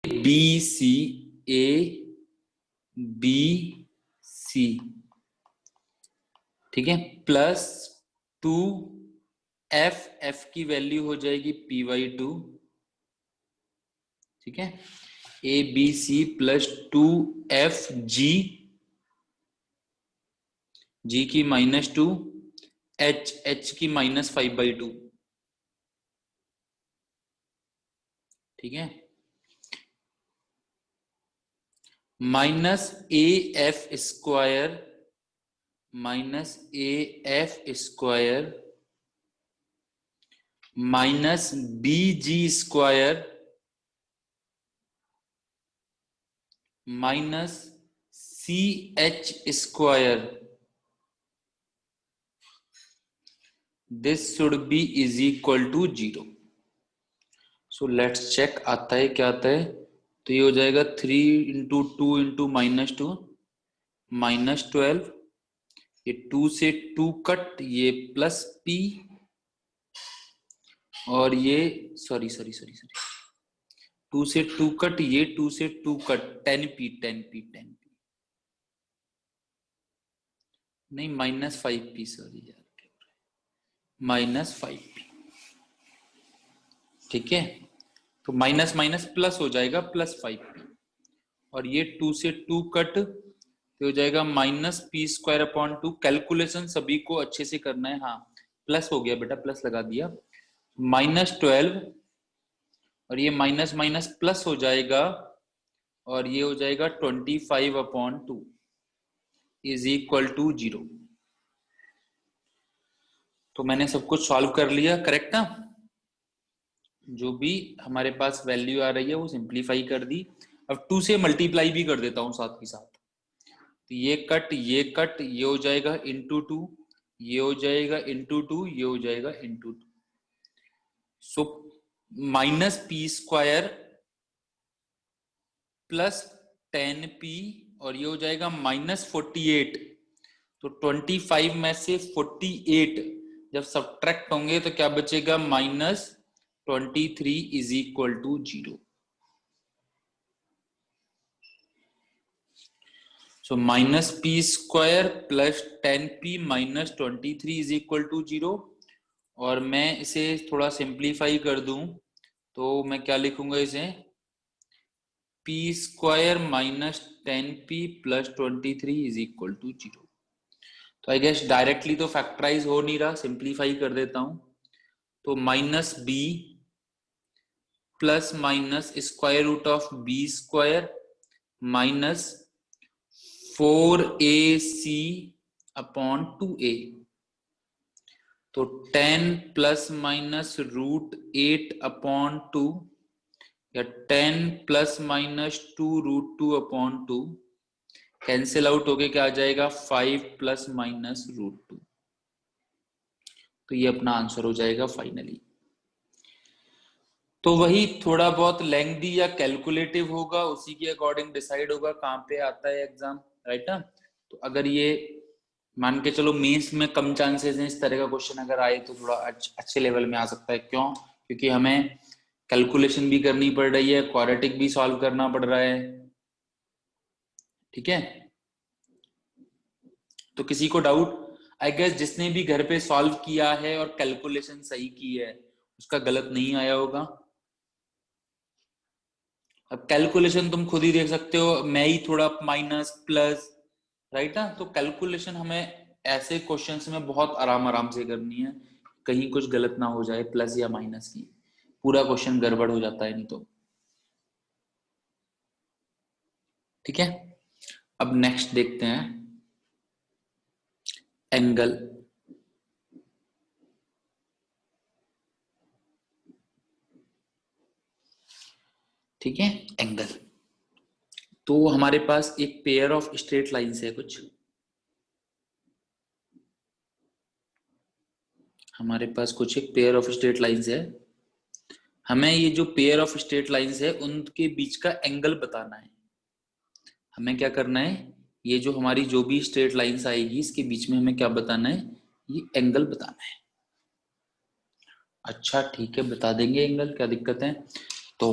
B C, A B C, ठीक है, plus 2 F की वैल्यू हो जाएगी py2, ठीक है, A B C plus 2f जी की -2, एच की -5/2, ठीक है, minus A F square minus B G square minus C H square, this should be is equal to 0। So let's check, आता है क्या आता है, तो ये हो जाएगा 3 इंटू 2 इंटू -2 -12, ये 2 से 2 कट, ये प्लस p, और ये सॉरी 2 से 2 कट, ये 2 से 2 कट, 10p नहीं -5p, सॉरी यार, -5p, ठीक है, तो माइनस माइनस प्लस हो जाएगा +5p, और ये 2 से 2 कट, तो हो जाएगा -p²/2। कैलकुलेशन सभी को अच्छे से करना है, हाँ प्लस हो गया बेटा, प्लस लगा दिया, -12, और ये माइनस माइनस प्लस हो जाएगा, और ये हो जाएगा 25/2 इज इक्वल टू 0। तो मैंने सब कुछ सॉल्व कर लिया, करेक्ट ना, जो भी हमारे पास वैल्यू आ रही है वो सिंप्लीफाई कर दी। अब 2 से मल्टीप्लाई भी कर देता हूं साथ ही साथ, तो ये कट, ये हो जाएगा इंटू 2, ये हो जाएगा इंटू 2, ये हो जाएगा इंटू 2, सो -p² प्लस 10p, और ये हो जाएगा -48, तो 25 में से 48 जब सब्ट्रैक्ट होंगे तो क्या बचेगा, -23 is equal to 0। So -p² plus 10p minus 23 is equal to 0, और मैं इसे थोड़ा सिंप्लीफाई कर दूं तो मैं क्या लिखूंगा इसे, p² minus 10p plus 23 is equal to 0। तो आई गेस डायरेक्टली तो फैक्टराइज हो नहीं रहा, सिंप्लीफाई कर देता हूं, तो -b plus minus √b² minus 4ac/2a, तो 10 प्लस माइनस √8/2, या 10 प्लस माइनस 2√2/2, कैंसिल आउट होके क्या आ जाएगा, 5 प्लस माइनस √2, तो ये अपना आंसर हो जाएगा फाइनली। तो वही थोड़ा बहुत लेंथी या कैलकुलेटिव होगा, उसी के अकॉर्डिंग डिसाइड होगा कहाँ पे आता है एग्जाम, राइट ना। तो अगर ये मान के चलो मेंस में कम चांसेस हैं इस तरह का क्वेश्चन अगर आए, तो थोड़ा अच्छे लेवल में आ सकता है, क्यों, क्योंकि हमें कैलकुलेशन भी करनी पड़ रही है, क्वाड्रेटिक भी सॉल्व करना पड़ रहा है, ठीक है। तो किसी को डाउट, आई गेस जिसने भी घर पे सॉल्व किया है और कैलकुलेशन सही की है उसका गलत नहीं आया होगा। अब कैलकुलेशन तुम खुद ही देख सकते हो, मैं ही थोड़ा माइनस प्लस, राइट ना, तो कैलकुलेशन हमें ऐसे क्वेश्चंस में बहुत आराम आराम से करनी है, कहीं कुछ गलत ना हो जाए प्लस या माइनस की, पूरा क्वेश्चन गड़बड़ हो जाता है नहीं तो, ठीक है। अब नेक्स्ट देखते हैं एंगल, ठीक है, एंगल। तो हमारे पास एक पेयर ऑफ स्ट्रेट लाइंस है कुछ, हमारे पास कुछ एक पेयर ऑफ स्ट्रेट लाइंस है, हमें ये जो पेयर ऑफ स्ट्रेट लाइंस है उनके बीच का एंगल बताना है। हमें क्या करना है, ये जो हमारी जो भी स्ट्रेट लाइंस आएगी इसके बीच में हमें क्या बताना है, ये एंगल बताना है। अच्छा ठीक है, बता देंगे एंगल, क्या दिक्कत है। तो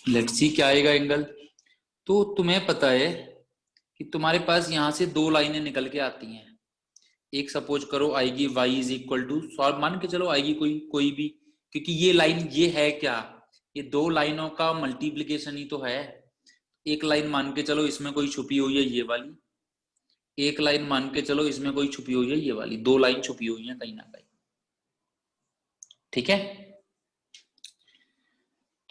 लेट्स सी क्या आएगा एंगल। तो तुम्हें पता है कि तुम्हारे पास यहां से दो लाइनें निकल के आती हैं। एक सपोज करो आएगी y is equal to, solve मान के चलो आएगी कोई कोई भी, क्योंकि ये लाइन ये है क्या, ये दो लाइनों का मल्टीप्लिकेशन ही तो है। एक लाइन मान के चलो इसमें कोई छुपी हुई है ये वाली, एक लाइन मान के चलो इसमें कोई छुपी हुई है ये वाली, दो लाइन छुपी हुई है कहीं ना कहीं। ठीक है,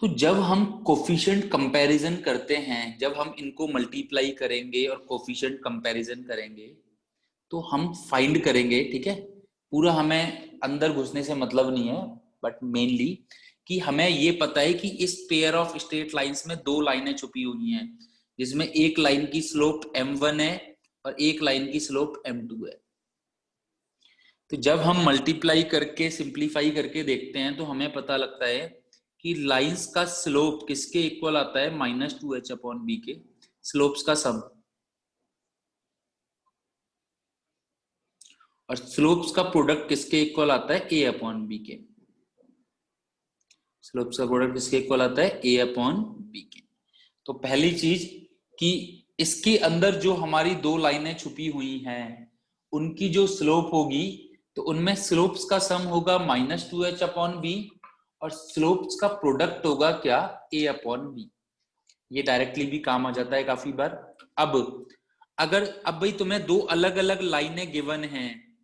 तो जब हम कोफिशिएंट कंपैरिजन करते हैं, जब हम इनको मल्टीप्लाई करेंगे और कोफिशिएंट कंपैरिजन करेंगे तो हम फाइंड करेंगे, ठीक है। पूरा हमें अंदर घुसने से मतलब नहीं है, बट मेनली कि हमें ये पता है कि इस पेयर ऑफ स्ट्रेट लाइंस में दो लाइनें छुपी हुई हैं, जिसमें एक लाइन की स्लोप m1 है और एक लाइन की स्लोप m2 है। तो जब हम मल्टीप्लाई करके सिंप्लीफाई करके देखते हैं तो हमें पता लगता है कि लाइंस का स्लोप किसके इक्वल आता है, -2h/b के स्लोप्स का सम, और स्लोप्स का प्रोडक्ट किसके इक्वल आता है, a/b के। स्लोप्स का प्रोडक्ट किसके इक्वल आता है, a/b के। तो पहली चीज कि इसके अंदर जो हमारी दो लाइनें छुपी हुई हैं उनकी जो स्लोप होगी, तो उनमें स्लोप्स का सम होगा -2h/b और स्लोप्स का प्रोडक्ट होगा क्या, a/b। ये डायरेक्टली भी काम आ जाता है काफी बार। अब भाई तुम्हें दो अलग अलग लाइनें गिवन हैं,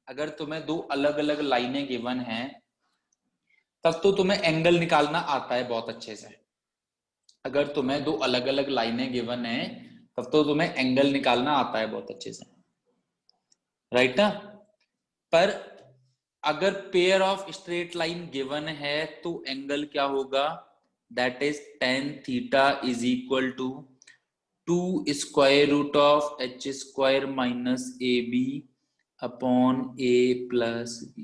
अगर तुम्हें दो अलग अलग लाइनें गिवन हैं तब तो तुम्हें एंगल निकालना आता है बहुत अच्छे से। अगर तुम्हें दो अलग अलग लाइनें गिवन है तब तो तुम्हें एंगल निकालना आता है बहुत अच्छे से, राइट ना। पर अगर pair of straight line given है तो एंगल क्या होगा, that is tan theta is equal to 2 square root of h square minus ab upon a plus b।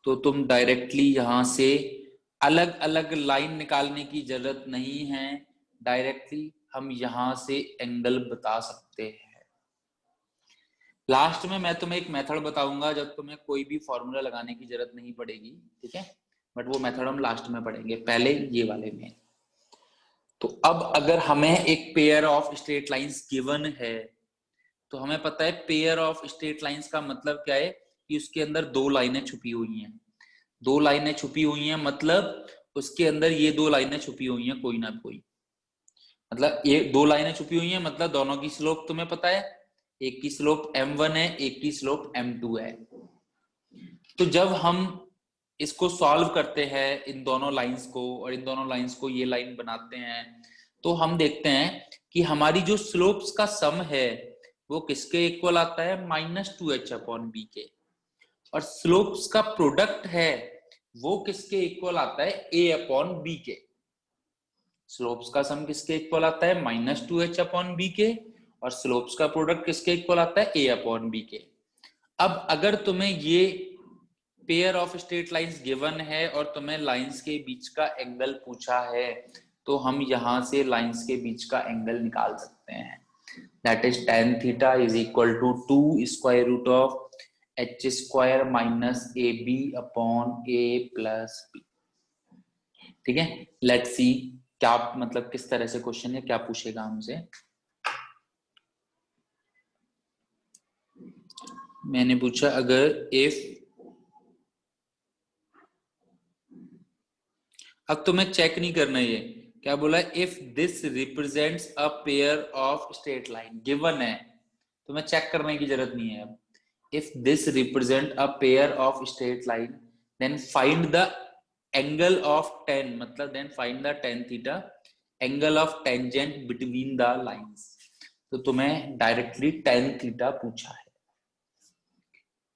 तो तुम डायरेक्टली यहां से अलग अलग लाइन निकालने की जरूरत नहीं है, डायरेक्टली हम यहां से एंगल बता सकते हैं। लास्ट में मैं तुम्हें एक मेथड बताऊंगा जब तुम्हें कोई भी फॉर्मूला लगाने की जरूरत नहीं पड़ेगी, ठीक है, बट वो मेथड हम लास्ट में पढ़ेंगे, पहले ये वाले में। तो अब अगर हमें एक pair of straight lines given है तो हमें पता है पेयर ऑफ स्ट्रेट लाइंस का मतलब क्या है कि उसके अंदर दो लाइनें छुपी हुई हैं। दो लाइनें छुपी हुई हैं मतलब उसके अंदर ये दो लाइनें छुपी हुई हैं कोई ना कोई, मतलब ये दो लाइनें छुपी हुई हैं मतलब दोनों की स्लोप तुम्हें पता है, एक की स्लोप m1 है एक की स्लोप m2 है। तो जब हम इसको सॉल्व करते हैं इन दोनों लाइंस को और इन दोनों लाइंस को ये लाइन बनाते हैं तो हम देखते हैं कि हमारी जो स्लोप्स का सम है वो किसके इक्वल आता है, -2h/b के, और स्लोप्स का प्रोडक्ट है वो किसके इक्वल आता है, a/b के। स्लोप्स का सम किसके इक्वल आता है, -2h/b के, और स्लोप्स का प्रोडक्ट किसके इक्वल आता है, a/b के। अब अगर तुम्हें ये pair of straight lines given है और तुम्हें लाइंस के बीच का एंगल पूछा है तो हम यहां से लाइंस के बीच का एंगल निकाल सकते हैं, that is tan theta is equal to 2 square root of h square minus ab upon a plus b। ठीक है, लेट्स सी क्या मतलब किस तरह से क्वेश्चन है, क्या पूछेगा हमसे। मैंने पूछा अगर इफ, अब तुम्हें चेक नहीं करना, ये क्या बोला, if this represents a pair of straight line given है, तुम्हें चेक करने की जरूरत नहीं है। अब if this represent a pair of straight line then find the angle of tan, मतलब then find the tan theta angle of tangent between the lines. तो तुम्हें डायरेक्टली tan थीटा पूछा है,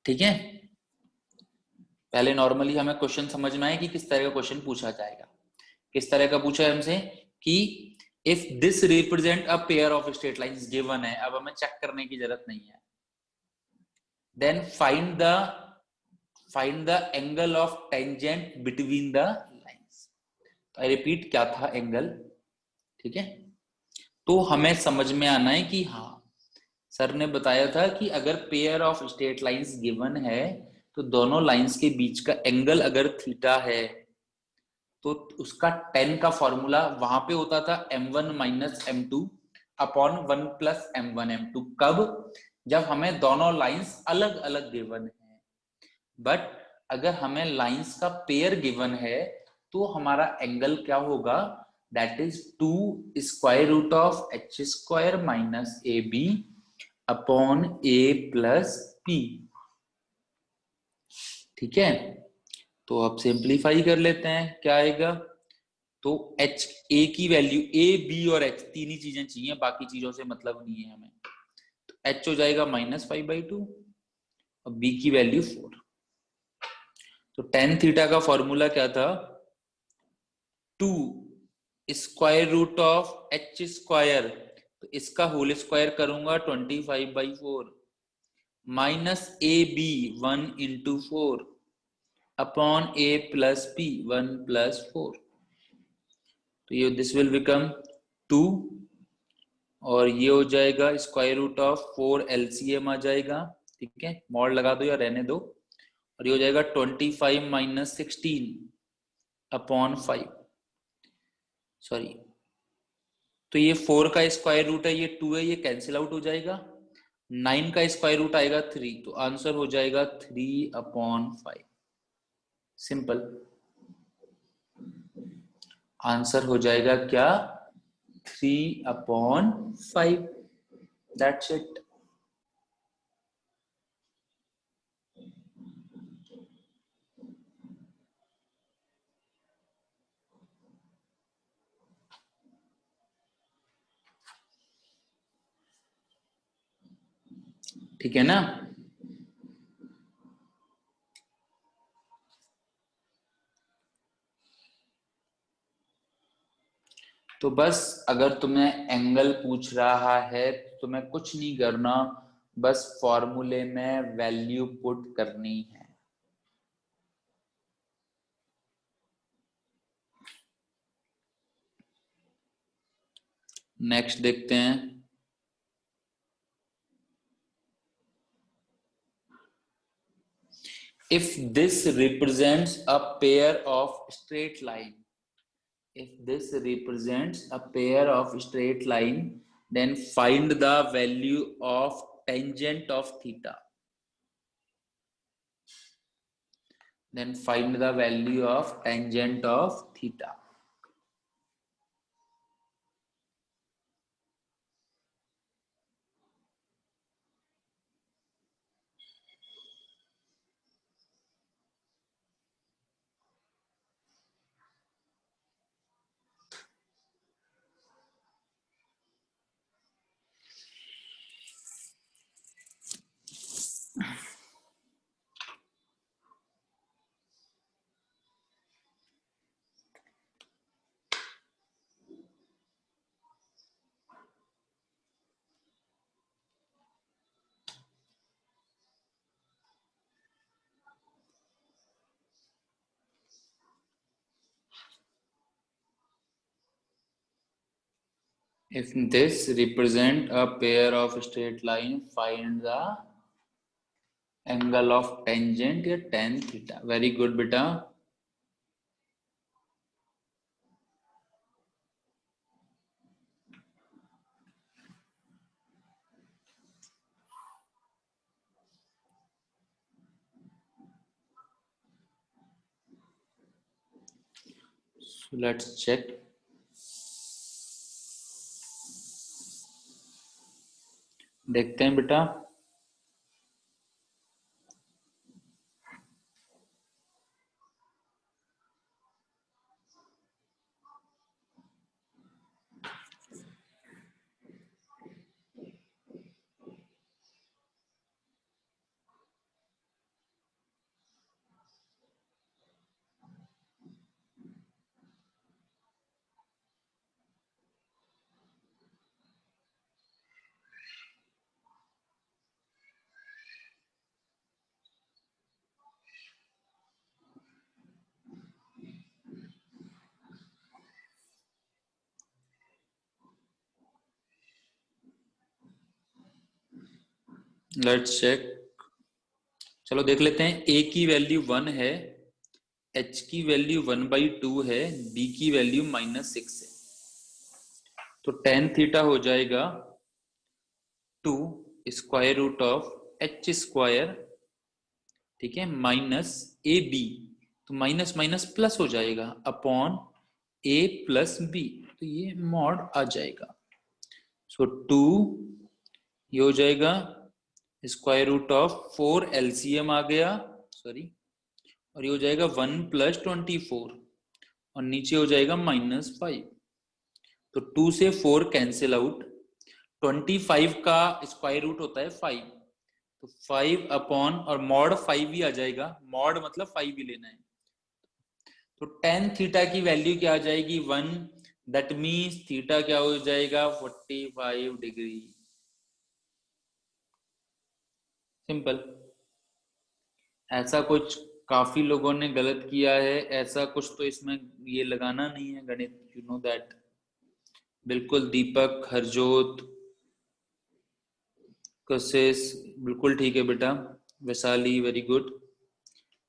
ठीक है। पहले नॉर्मली हमें क्वेश्चन समझ में आए कि किस तरह का क्वेश्चन पूछा जाएगा। किस तरह का पूछा है हमसे कि if this represent a pair of straight lines given है, अब हमें चेक करने की जरूरत नहीं है, then find the angle of tangent between the lines. I repeat, क्या था एंगल, ठीक है। तो हमें समझ में आना है कि हाँ, सर ने बताया था कि अगर pair of straight lines given है तो दोनों लाइंस के बीच का एंगल अगर थीटा है तो उसका tan का फॉर्मूला वहां पे होता था m1 minus m2 upon 1 plus m1 m2। कब? जब हमें दोनों लाइंस अलग अलग गिवन है। बट अगर हमें लाइंस का पेयर गिवन है तो हमारा एंगल क्या होगा? That is 2 square root of H square minus A B upon A plus P. ठीक है, तो अब सिंप्लीफाई कर लेते हैं, क्या आएगा? तो एच ए की वैल्यू, ए बी और एच तीन ही चीजें चाहिए, बाकी चीजों से मतलब नहीं है हमें। तो एच हो जाएगा -5/2 और बी की वैल्यू 4। तो tan थीटा का फॉर्मूला क्या था? 2 square root of H square, तो इसका होल स्क्वायर करूंगा 25/4 minus A B 1 into 4 upon A plus P 1 plus 4। तो ये दिस विल बिकम 2 और ये हो जाएगा स्क्वायर रूट ऑफ 4 एलसीएम आ जाएगा। ठीक है, मॉड लगा दो या रहने दो। और ये हो जाएगा 25 माइनस 16 अपॉन 5, सॉरी। तो ये 4 का स्क्वायर रूट है, ये 2 है, ये कैंसिल आउट हो जाएगा। 9 का स्क्वायर रूट आएगा 3, तो आंसर हो जाएगा 3/5। सिंपल आंसर हो जाएगा क्या? 3/5। That's it. ठीक है ना? तो बस अगर तुम्हें एंगल पूछ रहा है तो तुम्हें कुछ नहीं करना, बस फॉर्मूले में वैल्यू पुट करनी है। नेक्स्ट देखते हैं। If this represents a pair of straight line, if this represents a pair of straight line, then find the value of tangent of theta. Then find the value of tangent of theta. If this represent a pair of straight line, find the angle of tangent या tan theta. Very good बेटा। So let's check. देखते हैं बेटा। Let's check. चलो देख लेते हैं। a की वैल्यू 1 है, h की वैल्यू 1/2 है, b की वैल्यू -6 है। तो tan थीटा हो जाएगा 2 square root of h square, ठीक है, माइनस ए बी, तो माइनस माइनस प्लस हो जाएगा अपॉन a प्लस बी, तो ये मॉड आ जाएगा। सो 2 ये हो जाएगा स्क्वायर रूट ऑफ 4 एलसीएम आ गया, सॉरी, और ये हो जाएगा 1 + 24 और नीचे हो जाएगा -5। तो 2 से 4 कैंसिल आउट, 25 का स्क्वायर रूट होता है 5, तो 5 अपॉन और मॉड 5 ही आ जाएगा, मॉड मतलब 5 ही लेना है। तो tan थीटा की वैल्यू क्या आ जाएगी 1, दैट मीन्स थीटा क्या हो जाएगा 45 डिग्री। सिंपल। ऐसा कुछ काफी लोगों ने गलत किया है, ऐसा कुछ तो इसमें ये लगाना नहीं है गणित, यू नो दैट। बिल्कुल दीपक, हरजोत, कशिश, बिल्कुल ठीक है बेटा। Vaishali, very good.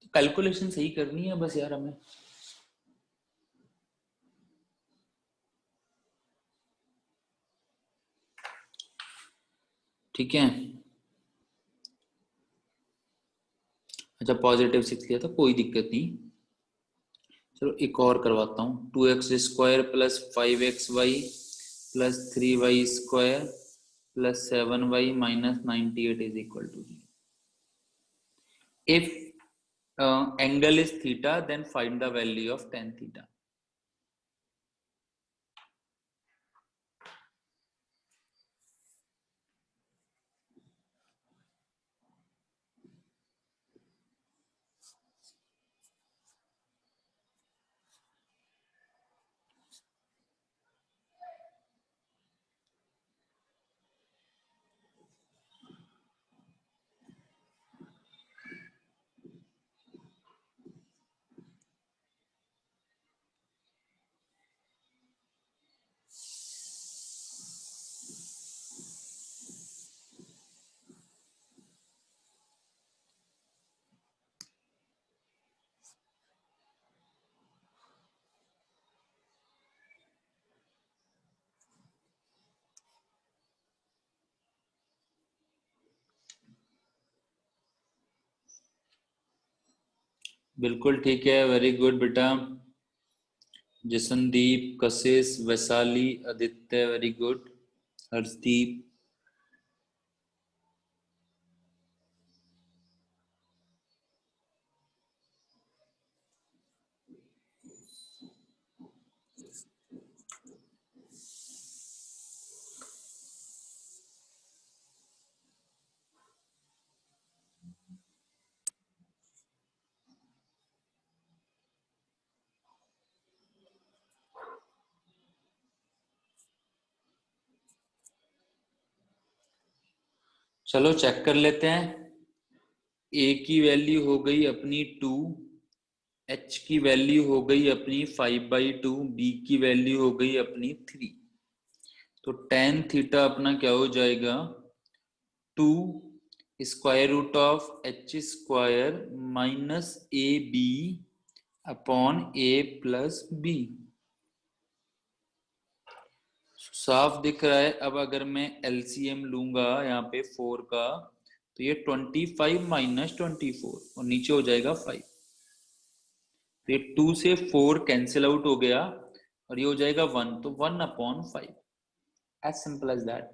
तो कैलकुलेशन सही करनी है बस यार हमें। ठीक है। अच्छा +6 लिया था, कोई दिक्कत नहीं। चलो एक और करवाता हूँ। 2x² + 5xy + 3y² + 7y - 98 = 0। If angle is theta, then find the value of tan theta. बिल्कुल ठीक है, वेरी गुड बेटा। जसनदीप, कशिश, वैशाली, आदित्य, वेरी गुड। हर्षदीप, चलो चेक कर लेते हैं। a की वैल्यू हो गई अपनी 2, h की वैल्यू हो गई अपनी 5/2, b की वैल्यू हो गई अपनी 3। तो tan थीटा अपना क्या हो जाएगा 2 square root of h² - ab upon a plus B. साफ दिख रहा है। अब अगर मैं एलसीएम लूंगा यहाँ पे 4 का, तो ये 25 - 24 और नीचे हो जाएगा 5। तो ये 2 से 4 कैंसिल आउट हो गया और ये हो जाएगा 1, तो 1/5। As simple as that.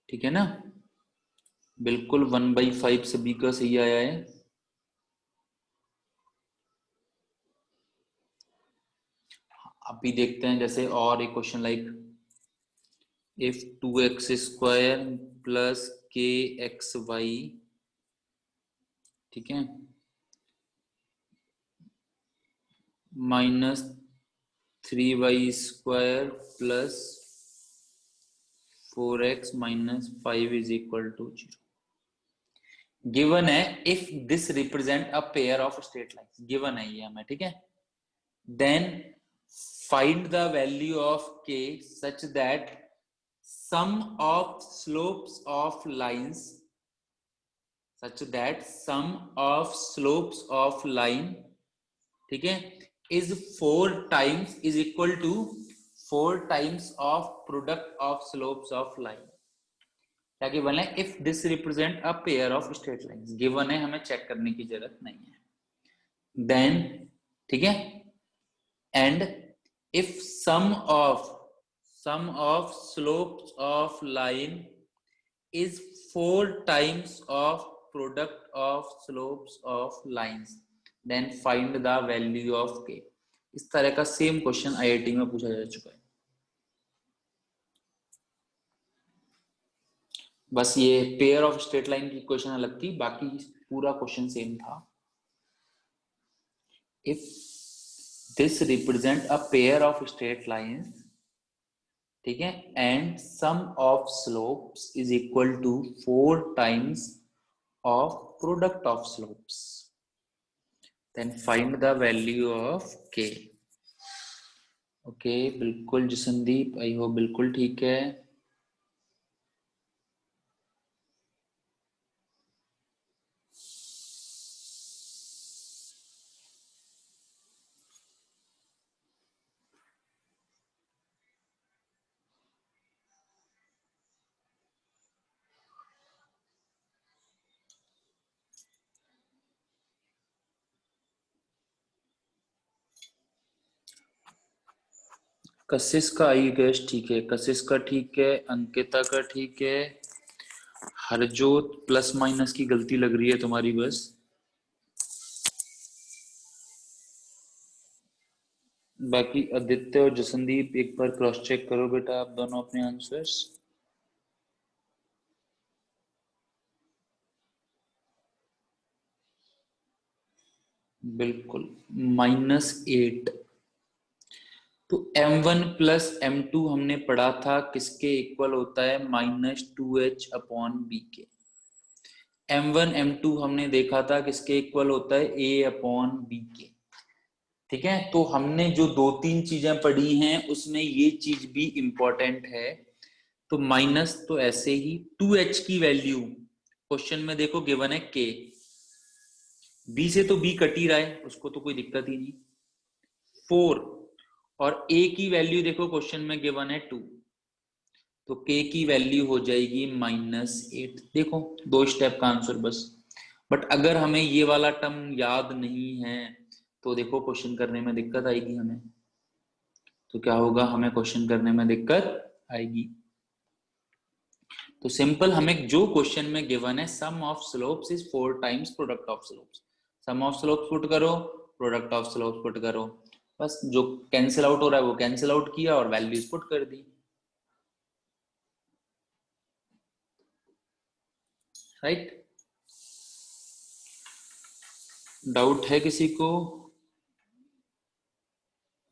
ठीक है ना, बिल्कुल 1/5 सभी का सही आया है। अभी देखते हैं जैसे और एक question like if 2x² + kxy, ठीक है, -3y² + 4x - 5 = 0 गिवन है। If this represent a pair of straight lines, given है ये हमें, ठीक है। Then find the value of k such that sum of slopes of lines such that sum of slopes of line, ठीक है, is 4 times is equal to 4 times of product of slopes of line। क्या given है? If this represent a pair of straight lines, given है, हमें check करने की जरूरत नहीं है। देन ठीक है, and if sum of slopes of line is 4 times of product of slopes of lines, then find the value of k। इस तरह का सेम क्वेश्चन आईआईटी में पूछा जा चुका है। बस ये पेयर ऑफ स्ट्रेट लाइन की क्वेश्चन अलग थी, बाकी पूरा क्वेश्चन सेम था। If this represent a pair of straight lines, ठीक है, and sum of slopes is equal to 4 times of product of slopes, then find the value of k। Okay, बिल्कुल Jasandeep, I hope बिल्कुल ठीक है। कशिश का I guess ठीक है, कशिश का ठीक है, अंकिता का ठीक है, हरजोत प्लस माइनस की गलती लग रही है तुम्हारी बस। बाकी आदित्य और जसनदीप एक बार क्रॉस चेक करो बेटा आप दोनों अपने आंसर्स। बिल्कुल -8। तो m1 प्लस m2 हमने पढ़ा था किसके इक्वल होता है? -2h अपॉन b के। m1 m2 हमने देखा था किसके इक्वल होता है? a अपॉन b के। ठीक है, तो हमने जो 2-3 चीजें पढ़ी हैं उसमें ये चीज भी इंपॉर्टेंट है। तो माइनस तो ऐसे ही 2h की वैल्यू क्वेश्चन में देखो गिवन है k, b से तो b कट ही रहा है, उसको तो कोई दिक्कत ही नहीं। 4 और a की वैल्यू देखो क्वेश्चन में गिवन है 2, तो k की वैल्यू हो जाएगी -8। देखो 2 स्टेप का आंसर बस। बट अगर हमें ये वाला टर्म याद नहीं है तो देखो क्वेश्चन करने में दिक्कत आएगी हमें। तो क्या होगा? हमें क्वेश्चन करने में दिक्कत आएगी। तो सिंपल, हमें जो क्वेश्चन में गिवन है sum of slopes is 4 times product of slopes, sum of slopes put करो, प्रोडक्ट ऑफ स्लोप्स पुट करो, बस जो कैंसिल आउट हो रहा है वो कैंसिल आउट किया और वैल्यूज पुट कर दी। राइट? डाउट है किसी को?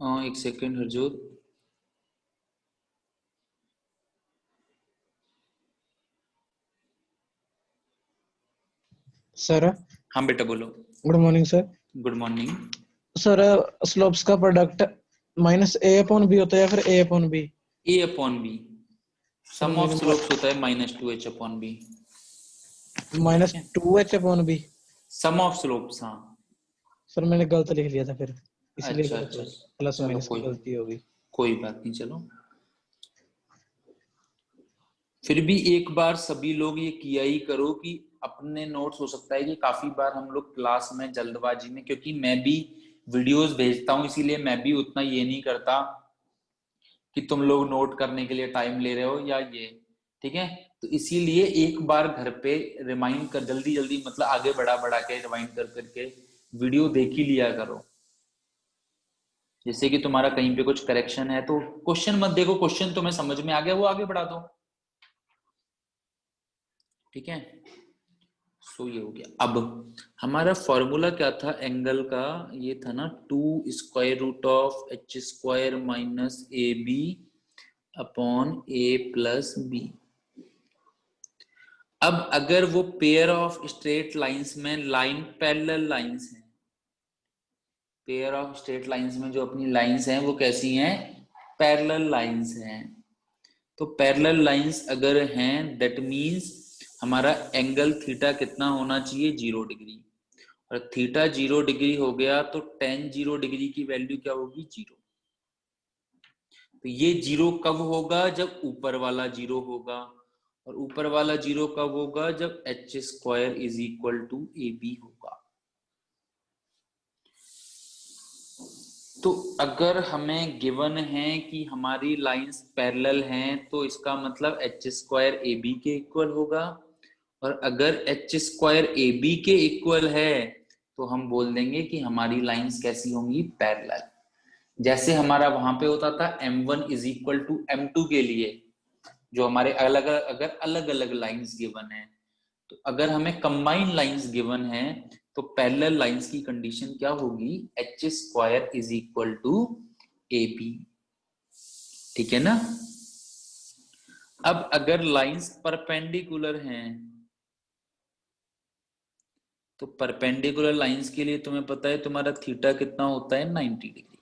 एक सेकेंड हरजोत। सर हाँ बेटा बोलो। Good morning sir. Good morning sir slopes का प्रोडक्ट -a अपॉन b होता है या फिर a upon b? a upon b। Sum of slopes होता है -2h upon b। -2h upon b। Sum of slopes, हाँ सर मैंने गलत लिख लिया था फिर, इसलिए अच्छा गलत अच्छा, हो गया, प्लस चलो माइनस की गलती होगी। कोई बात नहीं। चलो फिर भी एक बार सभी लोग ये किया ही करो कि अपने नोट्स, हो सकता है कि काफी बार हम लोग क्लास में जल्दबाजी में, क्योंकि मैं भी वीडियोस भेजता हूं इसीलिए मैं भी उतना ये नहीं करता कि तुम लोग नोट करने के लिए टाइम ले रहे हो या ये, ठीक है। तो इसीलिए एक बार घर पे रिमाइंड कर, जल्दी जल्दी मतलब आगे बढ़ा बढ़ा के रिमाइंड कर करके वीडियो देख ही लिया करो। जैसे कि तुम्हारा कहीं पे कुछ करेक्शन है तो क्वेश्चन मत देखो, क्वेश्चन तुम्हें समझ में आ गया वो आगे बढ़ा दो, ठीक है। सो ये हो गया। अब हमारा फॉर्मूला क्या था एंगल का? ये था ना 2√h² minus AB upon A plus B। अब अगर वो पेयर ऑफ स्ट्रेट लाइंस में लाइन पैरेलल लाइंस हैं, पेयर ऑफ स्ट्रेट लाइंस में जो अपनी लाइंस हैं वो कैसी हैं? पैरेलल लाइंस हैं। तो पैरेलल लाइंस अगर हैं दैट मींस हमारा एंगल थीटा कितना होना चाहिए, 0 डिग्री। और थीटा 0 डिग्री हो गया तो tan 0 डिग्री की वैल्यू क्या होगी, 0। तो ये 0 कब होगा, जब ऊपर वाला 0 होगा। और ऊपर वाला 0 कब होगा, जब h square is equal to AB होगा। तो अगर हमें गिवन है कि हमारी लाइंस पैरेलल हैं तो इसका मतलब h स्क्वायर AB के इक्वल होगा। और अगर h स्क्वायर AB के इक्वल है तो हम बोल देंगे कि हमारी लाइंस कैसी होंगी, पैरेलल। जैसे हमारा वहां पे होता था M1 is equal to M2 के लिए, जो हमारे अलग अगर अलग अलग लाइंस गिवन है। तो अगर हमें कंबाइंड लाइंस गिवन है तो पैरेलल लाइंस की कंडीशन क्या होगी, h square is equal to AB। ठीक है ना। अब अगर लाइंस परपेंडिकुलर हैं तो परपेंडिकुलर लाइंस के लिए तुम्हें पता है तुम्हारा थीटा कितना होता है, 90 डिग्री।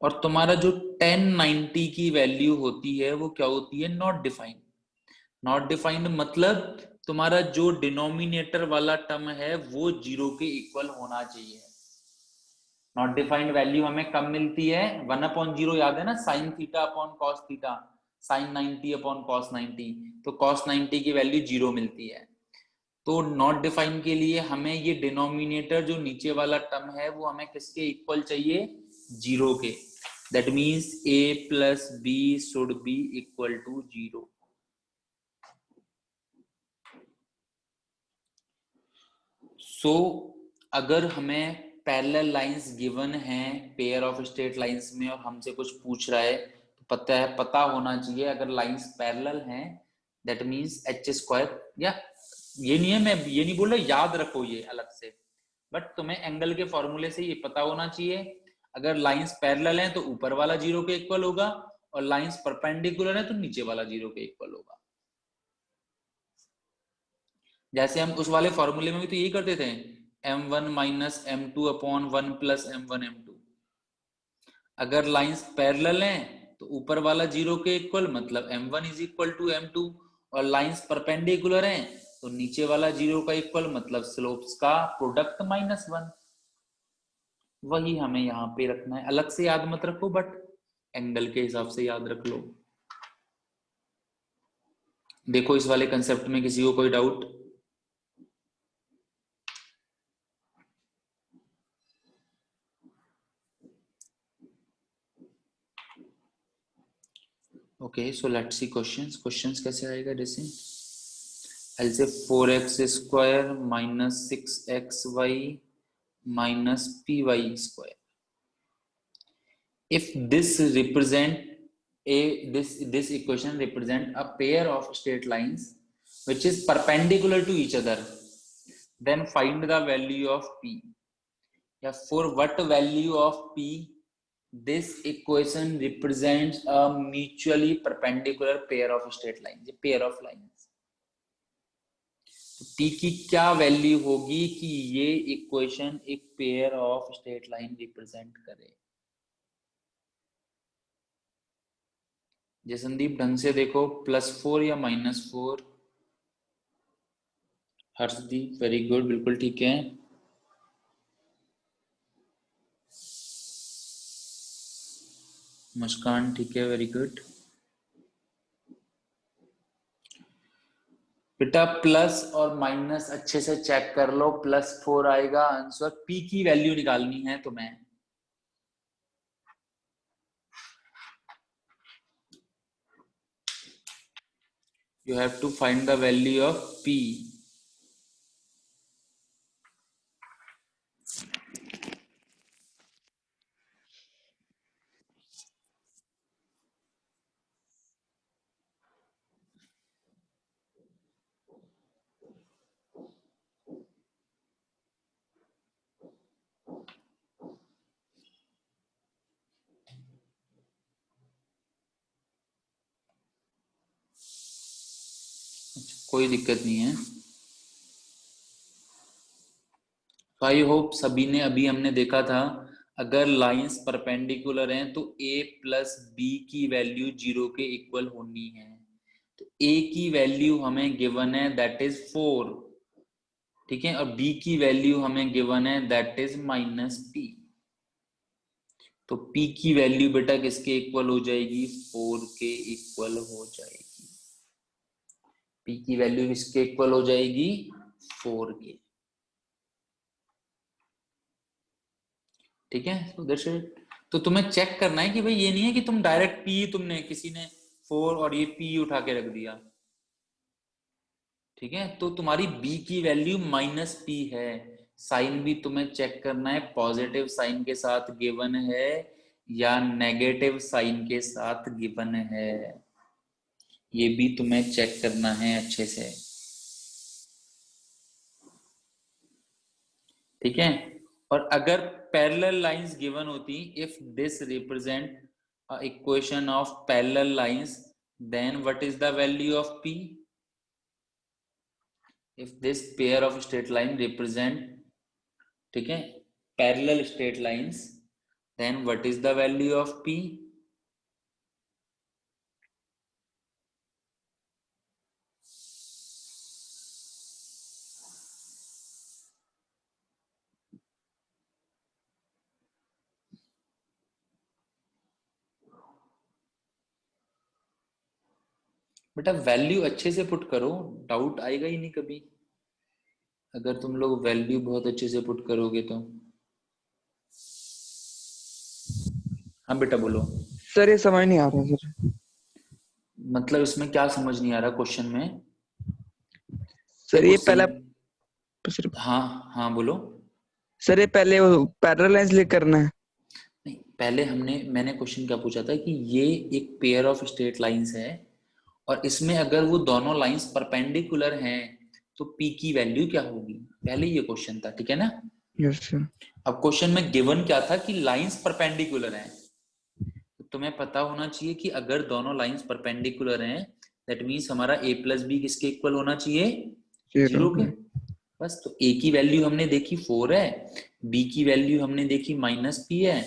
और तुम्हारा जो tan 90 की वैल्यू होती है वो क्या होती है, नॉट डिफाइंड। नॉट डिफाइंड मतलब तुम्हारा जो डिनोमिनेटर वाला टर्म है वो 0 के इक्वल होना चाहिए। नॉट डिफाइंड वैल्यू हमें कब मिलती है, 1/0, याद है ना, sine theta upon cos theta, sine 90 upon cos 90। तो कॉस 90 की वैल्यू 0 मिलती है। तो नॉट डिफाइंड के लिए हमें ये डिनोमिनेटर जो नीचे वाला टर्म है वो हमें किसके इक्वल चाहिए, 0 के। That means a plus b should be equal to 0। So अगर हमें पैरेलल लाइंस गिवन है पेयर ऑफ स्ट्रेट लाइंस में और हमसे कुछ पूछ रहा है तो पता होना चाहिए अगर लाइंस पैरेलल हैं दैट मींस h स्क्वायर, या ये नहीं है, मैं ये नहीं बोल रहा याद रखो ये अलग से, बट तुम्हें एंगल के फॉर्मूले से ये पता होना चाहिए अगर लाइंस पैरेलल हैं तो ऊपर वाला 0 के इक्वल होगा और लाइंस परपेंडिकुलर है तो नीचे वाला 0 के इक्वल होगा। जैसे हम उस वाले फॉर्मूले में भी तो यही करते थे, m1 minus m2 upon 1 plus m1 m2। अगर लाइंस पैरेलल हैं तो ऊपर वाला 0 के इक्वल मतलब m1 is equal to m2, और लाइंस परपेंडिकुलर हैं तो नीचे वाला 0 का इक्वल मतलब स्लोप्स का प्रोडक्ट -1। वही हमें यहाँ पे रखना है, अलग से याद मत रखो बट एंगल के हिसाब से याद रख लो। देखो इस वाले कंसेप्ट में किसी को कोई doubt? Okay, so let's see questions कैसे आएगा। जैसे I'll say 4x square minus 6xy minus py square. If this equation represent a pair of straight lines which is perpendicular to each other, then find the value of p. Yeah, for what value of p this equation represents a mutually perpendicular pair of straight lines, a pair of lines। T की क्या value होगी कि ये equation एक pair of straight line represent करे। जसनदीप ढंग से देखो, +4 या -4? हर्षदीप वेरी गुड, बिल्कुल ठीक है। मुस्कान ठीक है, वेरी गुड। बेटा प्लस और माइनस अच्छे से चेक कर लो, +4 आएगा आंसर। पी की वैल्यू निकालनी है तुम्हें। You have to find the value of P. कोई दिक्कत नहीं है। तो आई होप सभी ने, अभी हमने देखा था अगर लाइंस परपेंडिकुलर हैं तो a प्लस बी की वैल्यू 0 के इक्वल होनी है। तो a की वैल्यू हमें गिवन है दैट इज 4, ठीक है, और b की वैल्यू हमें गिवन है दैट इज -p। तो p की वैल्यू बेटा किसके इक्वल हो जाएगी? 4 के इक्वल हो जाएगी। p की वैल्यू किसके इक्वल हो जाएगी? 4 के। ठीक है, तो दैट्स इट। तो तुम्हें चेक करना है कि भाई ये नहीं है कि तुम डायरेक्ट p, तुमने किसी ने 4 और ये p उठा के रख दिया। ठीक है, तो तुम्हारी b की वैल्यू -p है। साइन भी तुम्हें चेक करना है, पॉजिटिव साइन के साथ गिवन है या नेगेटिव साइन के साथ गिवन है, ये भी तुम्हें चेक करना है अच्छे से। ठीक है, और अगर पैरेलल लाइंस गिवन होती, if this represent a equation of parallel lines, then what is the value of p? If this pair of straight line represent, ठीक है, parallel straight lines, then what is the value of p? बेटा value अच्छे से put करो, doubt आएगा ही नहीं कभी अगर तुम लोग वैल्यू बहुत अच्छे से पुट करोगे तो। हाँ बेटा बोलो। सर ये समझ नहीं आ रहा सर। मतलब इसमें क्या समझ नहीं आ रहा क्वेश्चन में? सर देखो ये पहला सर, हाँ हाँ बोलो। सर ये पहले वो पैरेलल लाइंस लिख करना है। नहीं, पहले मैंने क्वेश्चन क्या पूछा था कि ये एक पेयर ऑफ स्ट्रेट लाइंस है और इसमें अगर वो दोनों लाइंस परपेंडिकुलर हैं तो p की वैल्यू क्या होगी, पहले ये क्वेश्चन था। ठीक है ना? Yes sir. अब क्वेश्चन में गिवन क्या था कि लाइंस परपेंडिकुलर हैं, तो तुम्हें पता होना चाहिए कि अगर दोनों लाइंस परपेंडिकुलर हैं दैट मींस हमारा a प्लस बी किसके इक्वल होना चाहिए? 0 0 के। बस, तो a की वैल्यू हमने देखी 4 है, b की वैल्यू हमने देखी -p है,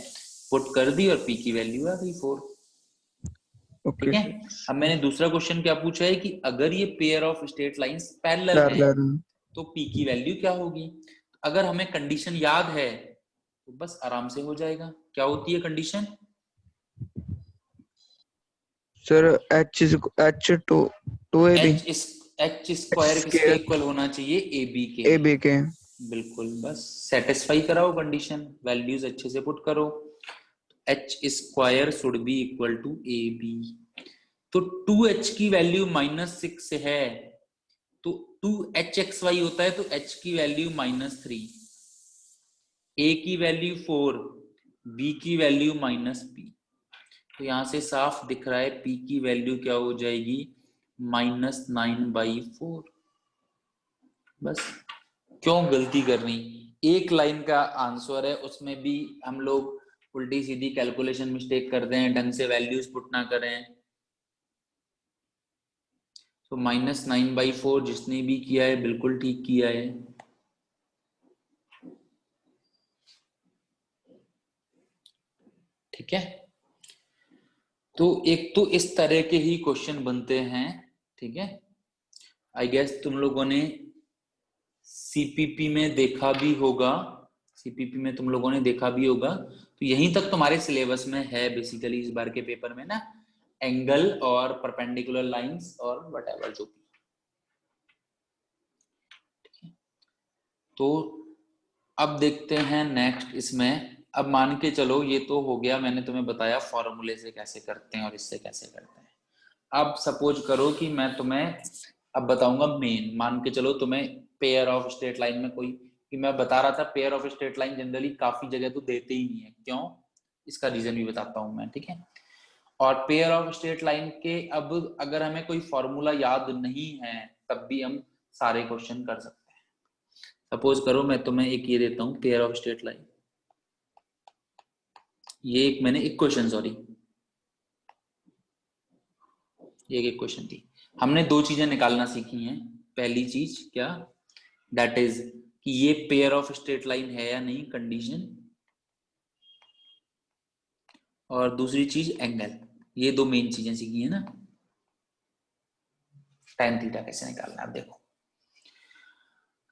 पुट कर दी और p की वैल्यू आ गई 4। ओके ठीक है, सर। अब मैंने दूसरा क्वेश्चन क्या पूछा है कि अगर ये pair of straight lines parallel हैं पैरेलल तो p की वैल्यू क्या होगी? अगर हमें कंडीशन याद है तो बस आराम से हो जाएगा। क्या होती है condition? Sir H2 H square किसके इक्वल होना चाहिए? ए बी के। AB के। बिल्कुल, बस सेटिस्फाई कराओ कंडीशन, वैल्यूज अच्छे से पुट करो। H square should be equal to A B. तो 2h की वैल्यू -6 है तो 2hxy होता है, तो h की वैल्यू -3, a की वैल्यू 4, b की वैल्यू -p। तो यहां से साफ दिख रहा है p की वैल्यू क्या हो जाएगी? -9/4। बस, क्यों गलती करनी? एक लाइन का आंसर है, उसमें भी हम लोग उल्टी सीधी कैलकुलेशन मिस्टेक करते हैं, ढंग से वैल्यूज पुट ना करें। तो -9/4 जिसने भी किया है बिल्कुल ठीक किया है। ठीक है, तो एक तो इस तरह के ही क्वेश्चन बनते हैं। ठीक है, आई गेस तुम लोगों ने सीपीपी में देखा भी होगा, सीपीपी में तुम लोगों ने देखा भी होगा, तो यहीं तक तुम्हारे सिलेबस में है बेसिकली इस बार के पेपर में ना, एंगल और परपेंडिकुलर लाइंस और व्हाटएवर जो भी। तो अब देखते हैं नेक्स्ट इसमें। अब मान के चलो ये तो हो गया, मैंने तुम्हें बताया फॉर्मूले से कैसे करते हैं और इससे कैसे करते हैं। अब सपोज करो कि मैं तुम्हें अब बताऊंगा मेन, मान के चलो तुम्हें पेयर ऑफ स्ट्रेट लाइन में कोई, कि मैं बता रहा था pair of straight line generally काफी जगह तो देते ही नहीं है, क्यों? इसका रीजन भी बताता हूं मैं। ठीक है, और पेयर ऑफ स्ट्रेट लाइन के अब अगर हमें कोई फॉर्मूला याद नहीं है तब भी हम सारे क्वेश्चन कर सकते हैं। सपोज करो मैं तुम्हें एक ये देता हूं पेयर ऑफ स्ट्रेट लाइन, ये एक मैंने एक क्वेश्चन, सॉरी ये एक क्वेश्चन थी। हमने दो चीजें निकालना सीखी हैं। पहली चीज क्या? दैट इज कि ये पेयर ऑफ स्ट्रेट लाइन है या नहीं, कंडीशन। और दूसरी चीज एंगल। ये दो मेन चीजें सीखी है ना। tan थीटा कैसे निकालना है, अब देखो।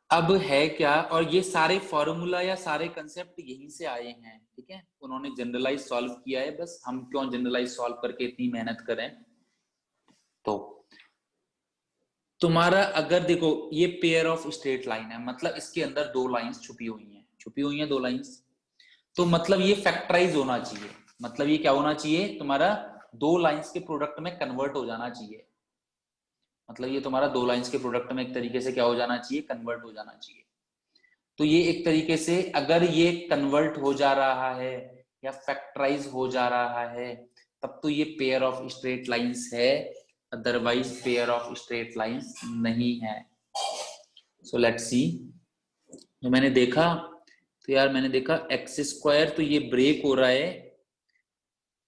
अब है क्या, और ये सारे फॉर्मूला या सारे कंसेप्ट यहीं से आए हैं, ठीक है, उन्होंने जनरलाइज सॉल्व किया है, बस हम क्यों जनरलाइज सॉल्व करके इतनी मेहनत करें। तो तुम्हारा अगर देखो ये पेयर ऑफ स्ट्रेट लाइन है, मतलब इसके अंदर दो लाइंस छुपी हुई हैं दो लाइंस, तो मतलब ये फैक्टराइज होना चाहिए, मतलब ये क्या होना चाहिए, तुम्हारा दो लाइंस के प्रोडक्ट में कन्वर्ट हो जाना चाहिए, मतलब ये तुम्हारा दो लाइंस के प्रोडक्ट में एक तरीके से क्या हो जाना चाहिए, कन्वर्ट हो जाना चाहिए। तो ये एक तरीके से अगर ये कन्वर्ट हो जा रहा है या फैक्टराइज हो जा रहा है, तब तो ये पेयर ऑफ स्ट्रेट लाइंस है, otherwise pair of straight lines नहीं है। So let's see. जो मैंने देखा, तो यार मैंने देखा एक्स स्क्वायर, तो ये ब्रेक हो रहा है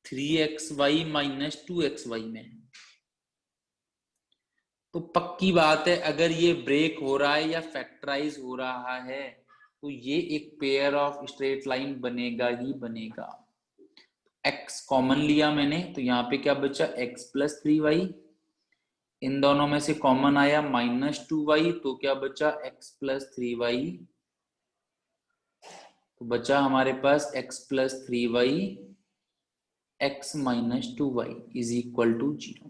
3xy माइनस 2xy में, तो पक्की बात है अगर ये ब्रेक हो रहा है या फैक्टराइज हो रहा है तो ये एक पेयर ऑफ स्ट्रेट लाइन बनेगा ही बनेगा। x कॉमन लिया मैंने, तो यहाँ पे क्या बचा, x प्लस 3y, इन दोनों में से कॉमन आया -2y, तो क्या बचा x प्लस 3y, तो बचा हमारे पास x plus 3y x minus 2y is equal to 0।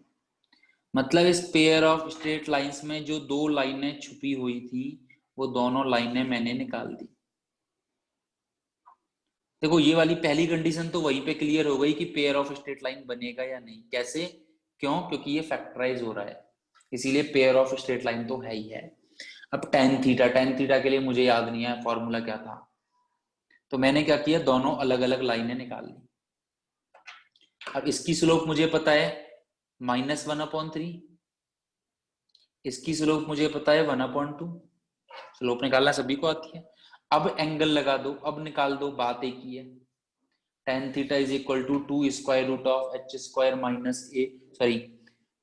मतलब इस पेयर ऑफ स्ट्रेट लाइंस में जो दो लाइनें छुपी हुई थी वो दोनों लाइनें मैंने निकाल दी। देखो ये वाली पहली कंडीशन तो वहीं पे क्लियर हो गई कि पेयर ऑफ स्ट्रेट लाइन बनेगा या नहीं, कैसे, क्यों, क्योंकि ये फैक्टराइज हो रहा है, इसीलिए पेयर ऑफ स्ट्रेट लाइन तो है ही है। अब टेन थीटा के लिए मुझे याद नहीं है फॉर्मूला क्या था, तो मैंने क्या किया, दोनों अलग अलग लाइनें निकाल ली। अब इसकी स्लोप मुझे पता है -1/3, इसकी स्लोप मुझे पता है 1/2, स्लोप निकालना सभी को आती है। अब एंगल लगा दो, अब निकाल दो, बात एक ही है। tan theta is equal to 2 square root of h square minus a, sorry,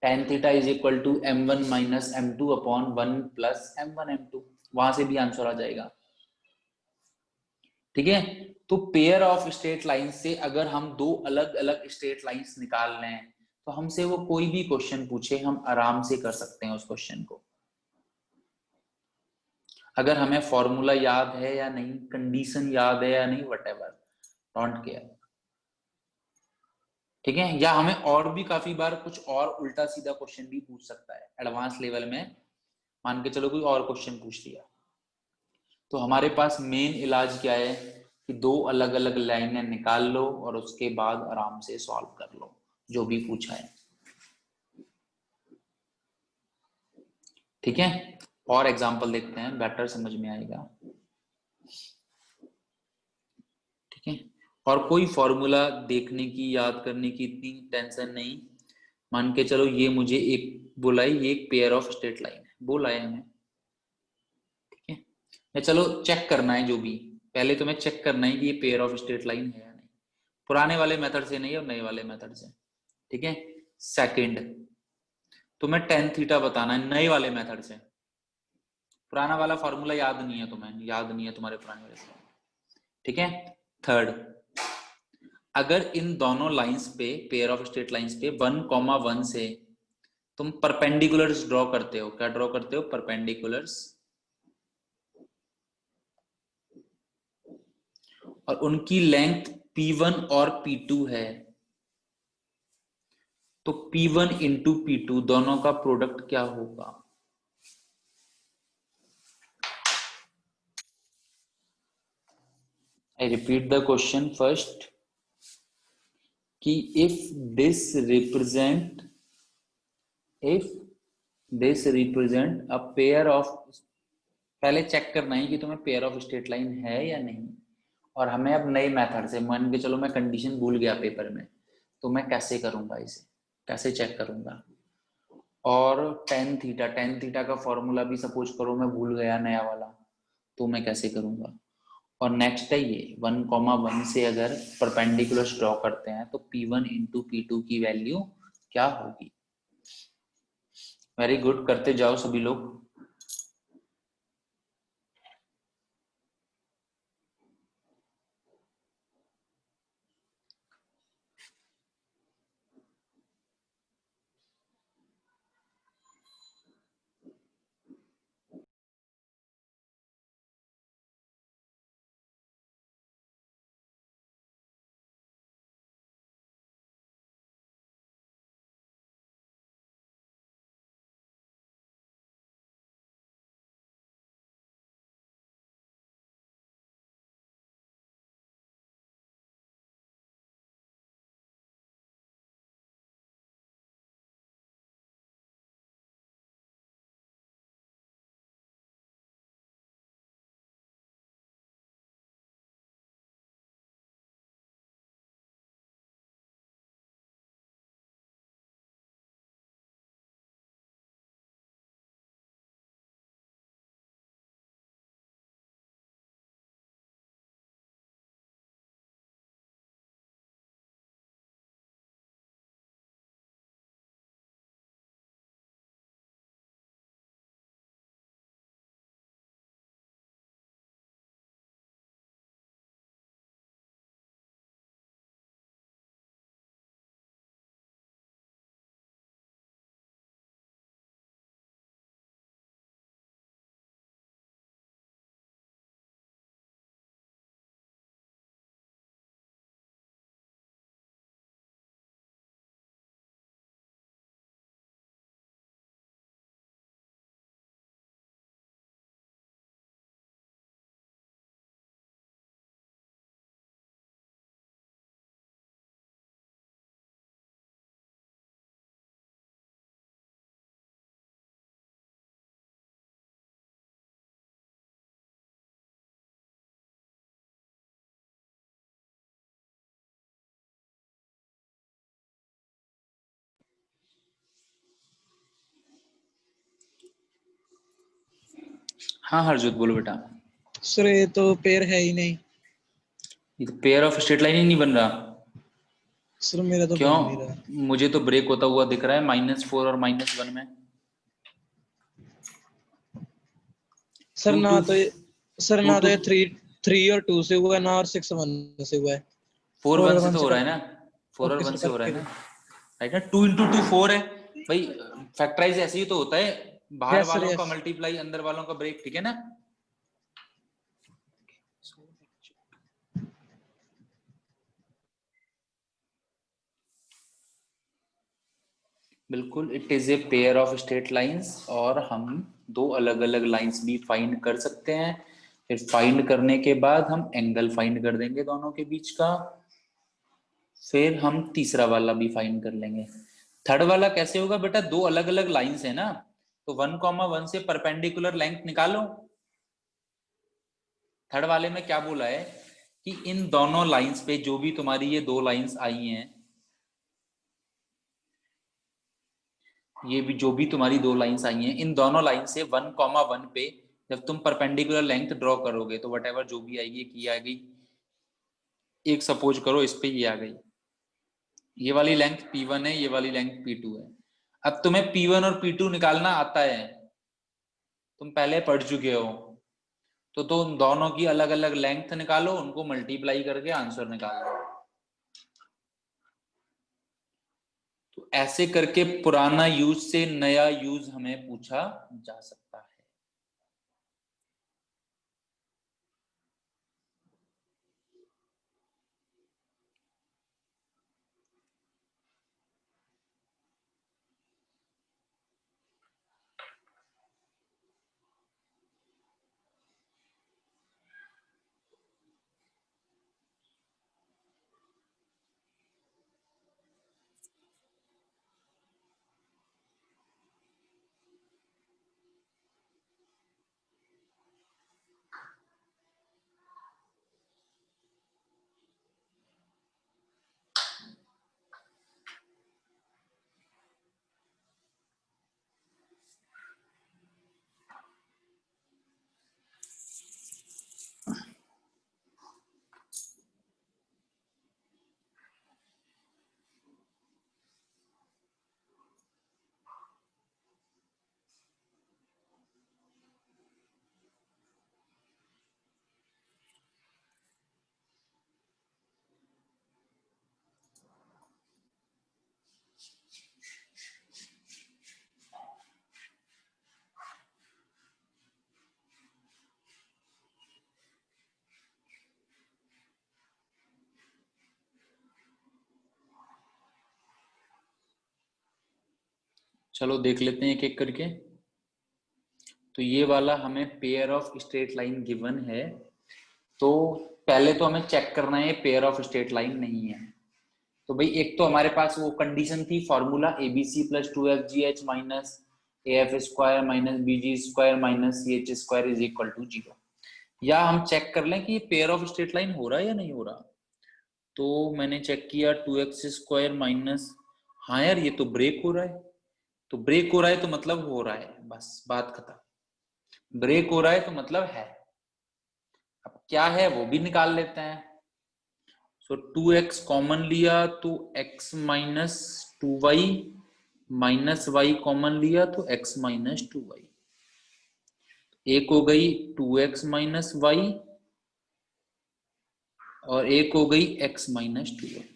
tan theta is equal to m1 minus m2 upon 1 plus m1 m2, वहां से भी आंसर आ जाएगा, ठीक है। तो पेयर ऑफ स्ट्रेट लाइन से अगर हम दो अलग अलग स्ट्रेट लाइंस निकाल लें तो हमसे वो कोई भी क्वेश्चन पूछे हम आराम से कर सकते हैं उस क्वेश्चन को, अगर हमें फॉर्मूला याद है या नहीं, कंडीशन याद है या नहीं, व्हाटएवर, डोंट केयर, ठीक है। या हमें और भी काफी बार कुछ और उल्टा सीधा क्वेश्चन भी पूछ सकता है एडवांस लेवल में, मान के चलो कोई और क्वेश्चन पूछ लिया, तो हमारे पास मेन इलाज क्या है कि दो अलग अलग लाइनें निकाल लो और उसके बाद आराम से सॉल्व कर लो जो भी पूछा है, ठीक है। और एग्जांपल देखते हैं, बेटर समझ में आएगा, ठीक है। और कोई फॉर्मूला देखने की, याद करने की इतनी टेंशन नहीं, मान के चलो ये मुझे एक बोला है, ये एक पेयर ऑफ स्ट्रेट लाइन है बोला है हमें, ठीक है। या चलो चेक करना है, जो भी पहले तुम्हें चेक करना है कि ये पेयर ऑफ स्ट्रेट लाइन है या नहीं, पुराने वाले मेथड से नहीं और नए वाले मेथड से, ठीक है। सेकंड, तुम्हें टेन थीटा बताना है नए वाले मेथड से, पुराना वाला फॉर्मूला याद नहीं है, तुम्हें याद नहीं है तुम्हारे पुराने वाले से, ठीक है। थर्ड, अगर इन दोनों लाइंस पे, पेयर ऑफ स्ट्रेट लाइंस पे 1,1 से तुम परपेंडिकुलर्स ड्रॉ करते हो, क्या ड्रॉ करते हो, परपेंडिकुलर्स, और उनकी लेंथ P1 और P2 है, तो P1 इंटू P2 दोनों का प्रोडक्ट क्या होगा। I repeat the question first, कि if this represent a pair of, पहले चेक करना है कि तुम्हें पेयर ऑफ स्ट्रेट लाइन है या नहीं, और हमें अब नए मेथड से, मान के चलो मैं कंडीशन भूल गया पेपर में, तो मैं कैसे करूंगा, इसे कैसे चेक करूंगा। और टेन थीटा का फॉर्मूला भी सपोज करो मैं भूल गया नया वाला, तो मैं कैसे करूंगा। और नेक्स्ट है ये 1,1 से अगर परपेंडिकुलर ड्रॉ करते हैं तो P1 इंटू P2 की वैल्यू क्या होगी। वेरी गुड, करते जाओ सभी लोग। हाँ हरजोत बोलो बेटा। सर ये तो पेयर है ही नहीं। ये तो पेयर ऑफ स्ट्रेट लाइन ही नहीं बन रहा। सर मेरा तो क्यों? बन नहीं रहा। मुझे तो ब्रेक होता हुआ दिख रहा है -4 और -1 में। सर 2 ना 2 तो ये सर 2 ना तो 2 ये 3 और 2 से हुआ है, ना और 6 1 से हुआ है। 4 4 1 और से 1 तो से हो रहा कट। है ना। 4 और ओके 1 सर, से हो रहा करके है ना। दे। राइट ना। 2 × 2 4 है भाई। फैक्टराइज ऐसे ही तो होता है, बाहर यस सर, वालों का यस। मल्टीप्लाई अंदर वालों का ब्रेक, ठीक है ना। बिल्कुल, it is a pair of straight lines, और हम दो अलग अलग लाइंस भी फाइंड कर सकते हैं। फिर फाइंड करने के बाद हम एंगल फाइंड कर देंगे दोनों के बीच का। फिर हम तीसरा वाला भी फाइंड कर लेंगे। थर्ड वाला कैसे होगा बेटा? दो अलग अलग लाइंस है ना, तो 1,1 से परपेंडिकुलर लेंथ निकालो। थर्ड वाले में क्या बोला है कि इन दोनों लाइंस पे, जो भी तुम्हारी ये दो लाइंस आई हैं, ये भी जो भी तुम्हारी दो लाइंस आई हैं, इन दोनों लाइन से 1,1 पे जब तुम परपेंडिकुलर लेंथ ड्रॉ करोगे तो वट जो भी आएगी ये आ गई। एक सपोज करो इस पे ये आ गई, ये वाली लेंथ P1 है, ये वाली लेंथ P2 है। अब तुम्हें P1 और P2 निकालना आता है, तुम पहले पढ़ चुके हो, तो तुम दोनों की अलग अलग लेंथ निकालो, उनको मल्टीप्लाई करके आंसर निकाल लो। तो ऐसे करके पुराना यूज से नया यूज हमें पूछा जा सकता है। चलो देख लेते हैं एक एक करके। तो ये वाला हमें pair of straight line given है, तो पहले तो हमें चेक करना है पेयर ऑफ स्ट्रेट लाइन नहीं है। तो भाई एक तो हमारे पास वो कंडीशन थी, formula ABC + 2FGH minus AF square minus BG square minus CH square is equal to 0। या हम चेक कर लें कि ये पेयर ऑफ स्ट्रेट लाइन हो रहा है या नहीं हो रहा। तो मैंने चेक किया 2x स्क्वायर माइनस, हाँ यार ये तो ब्रेक हो रहा है। तो ब्रेक हो रहा है तो मतलब हो रहा है, बस बात खत्म। ब्रेक हो रहा है तो मतलब है। अब क्या है वो भी निकाल लेते हैं। सो 2x कॉमन लिया तो x minus 2y minus y common लिया तो x माइनस 2y। एक हो गई 2x माइनस y और एक हो गई x माइनस 2y।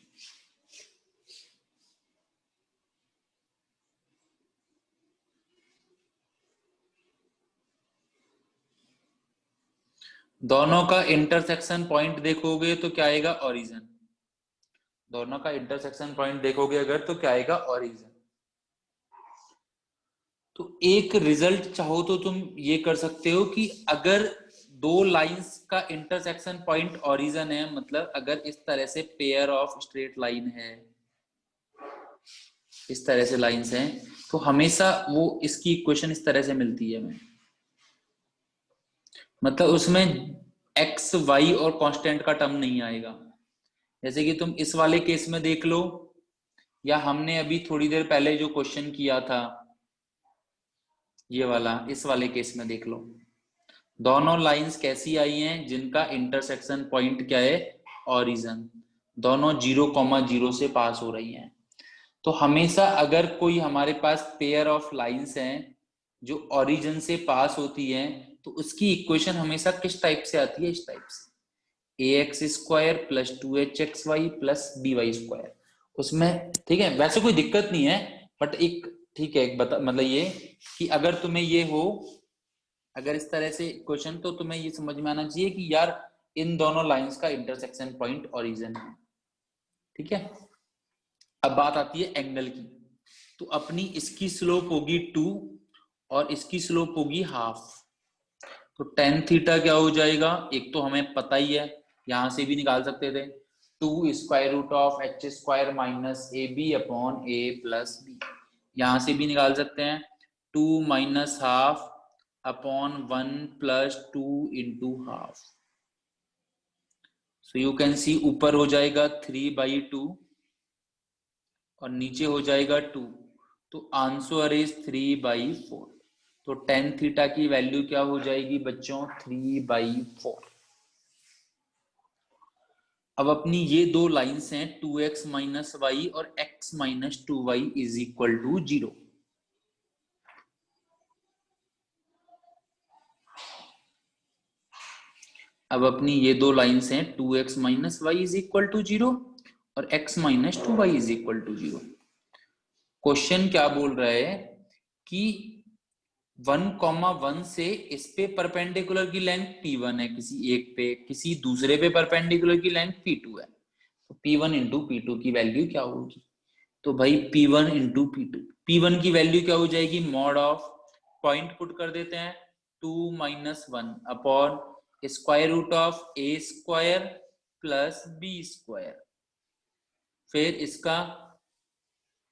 दोनों का इंटरसेक्शन पॉइंट देखोगे तो क्या आएगा? ओरिजिन। दोनों का इंटरसेक्शन पॉइंट देखोगे अगर तो क्या आएगा? ओरिजिन। तो एक रिजल्ट चाहो तो तुम ये कर सकते हो कि अगर दो लाइंस का इंटरसेक्शन पॉइंट ओरिजिन है, मतलब अगर इस तरह से पेयर ऑफ स्ट्रेट लाइन है, इस तरह से लाइंस हैं, तो हमेशा वो इसकी इक्वेशन इस तरह से मिलती है हमें। मतलब उसमें एक्स वाई और कांस्टेंट का टर्म नहीं आएगा। जैसे कि तुम इस वाले केस में देख लो, या हमने अभी थोड़ी देर पहले जो क्वेश्चन किया था ये वाला, इस वाले केस में देख लो। दोनों लाइंस कैसी आई हैं जिनका इंटरसेक्शन पॉइंट क्या है, ओरिजिन, दोनों 0,0 से पास हो रही हैं। तो हमेशा अगर कोई हमारे पास पेयर ऑफ लाइंस हैं जो ओरिजिन से पास होती हैं तो उसकी इक्वेशन हमेशा किस टाइप से आती है, इस टाइप से, ax² plus 2hxy plus by²। उसमें ठीक है, वैसे कोई दिक्कत नहीं है, बट एक ठीक है, एक बता मतलब ये कि अगर तुम्हें ये हो, अगर इस तरह से क्वेश्चन, तो तुम्हें ये समझ में आना चाहिए कि यार इन दोनों लाइंस का इंटरसेक्शन पॉइंट ओरिजिन है। ठीक है, अब बात आती है एंगल की। तो अपनी इसकी स्लोप होगी 2 और इसकी स्लोप होगी हाफ। तो tan थीटा क्या हो जाएगा, एक तो हमें पता ही है, यहां से भी निकाल सकते थे, 2√h² minus AB upon A plus B, यहां से भी निकाल सकते हैं 2 minus half upon 1 plus 2 into half. So you can see ऊपर हो जाएगा 3/2 और नीचे हो जाएगा 2, तो आंसर इज 3/4। तो tan थीटा की वैल्यू क्या हो जाएगी बच्चों, 3/4। अब अपनी ये दो लाइंस हैं 2x माइनस वाई और x minus 2y is equal to 0। अब अपनी ये दो लाइंस हैं 2x minus Y is equal to 0 और x minus 2y is equal to 0। Question क्या बोल रहा है कि 1,1 से इस पे परपेंडिकुलर की लेंथ P1 है किसी एक पे, किसी दूसरे पे परपेंडिकुलर की लेंथ P2 है, तो P1 इंटू P2 की वैल्यू क्या होगी। तो भाई P1 इंटू P2, P1 की वैल्यू क्या हो जाएगी, मॉड ऑफ पॉइंट पुट कर देते हैं 2 minus 1 upon square root of A² plus B², फिर इसका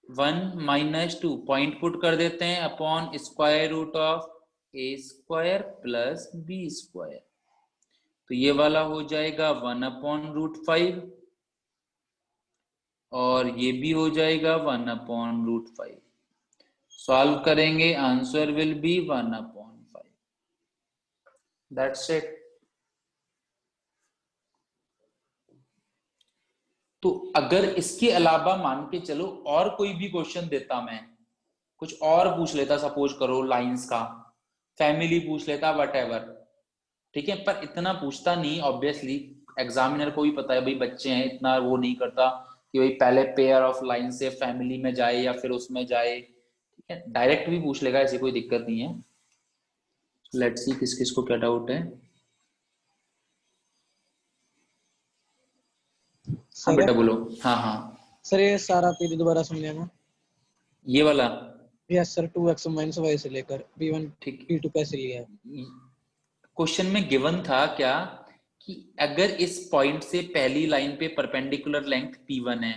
1 माइनस 2 पॉइंट पुट कर देते हैं upon square root of A² plus B², तो ये वाला हो जाएगा 1/√5 और ये भी हो जाएगा 1/√5। सॉल्व करेंगे, answer will be 1/5। That's it. तो अगर इसके अलावा मान के चलो और कोई भी क्वेश्चन देता, मैं कुछ और पूछ लेता, सपोज करो लाइंस का, फैमिली पूछ लेता, वट, ठीक है, पर इतना पूछता नहीं ऑब्वियसली, एग्जामिनर को भी पता है भाई बच्चे हैं, इतना वो नहीं करता कि भाई पहले पेयर ऑफ लाइन से फैमिली में जाए या फिर उसमें जाए, ठीक है, डायरेक्ट भी पूछ लेगा, ऐसी कोई दिक्कत नहीं है। लेट्स सी किस किस को क्या डाउट है। हाँ सर बेटा बोलो। हाँ हाँ, सर ये सारा पीरियड दोबारा समझाना। ये वाला yes sir, 2x minus Y से लेकर P1 ठीक। P2 कैसे लिया है। क्वेश्चन में गिवन था क्या कि अगर इस पॉइंट से पहली लाइन पे परपेंडिकुलर लेंथ P1 है